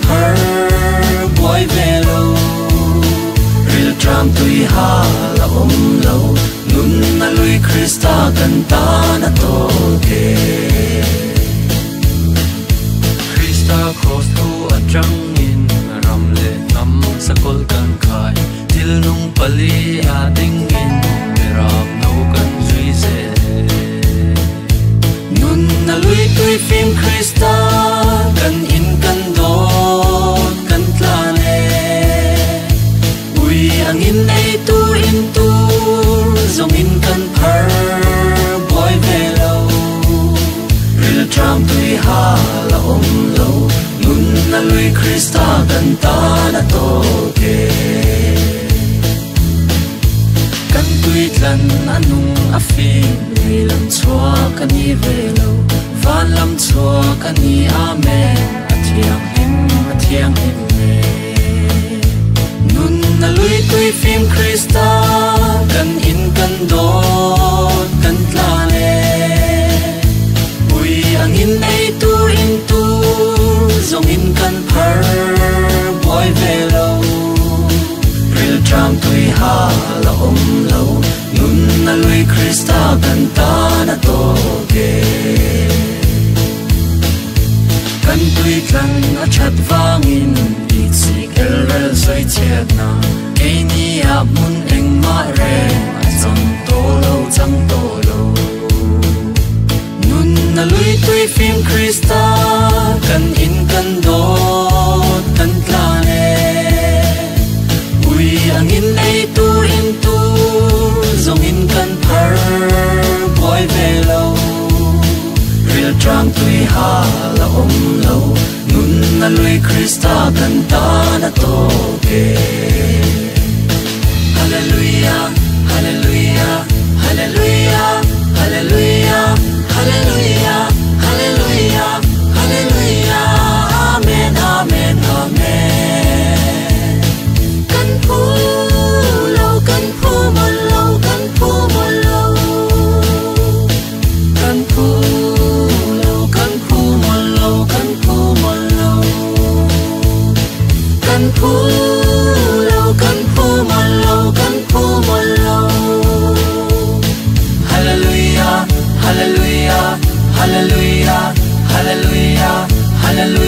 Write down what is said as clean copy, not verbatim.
phar boy velo ril tram tui ha la lo nun na lui Krista kan ta na to ke Krista cross tu atang in ram le nam sakol kan khai til nung pali a ding in ram no kan zui se nun na lui tui phim Krista kan in kan do kan tla le ui angin ei tu in tu zong in kan phar boy velo ril tram tui ha la lo nun na lui Krista kan ta na to ke kan tui tlan anung a fin ni lam chua kan ni velo van lam chua kan ni amen athiang him me nun na lui tui phim Krista kan in kan do kan tla le ui angin ei tu in tu zong in kan phar boy velo ril tram tui ha la lo nun na lui Krista kan ta na to ke kan tui tlan a chat wangin i chi kel rel soi chet na ke ni a mun eng ma re chang to lo nun na lui tui phim Krista kan in kan do kan tla le ui angin ei tu in tu zong in kan phar boy velo ril tram tui ha la lo nun na lui Krista kan ta na to ke hallelujah hallelujah hallelujah hallelujah hallelujah hallelujah hallelujah amen amen amen kan pu lo kan pu mo lo kan pu mo lo kan pu lo kan pu mo lo kan pu mo lo kan pu lo kan pu mo lo kan pu mo lo hallelujah hallelujah hallelujah hallelujah hallelujah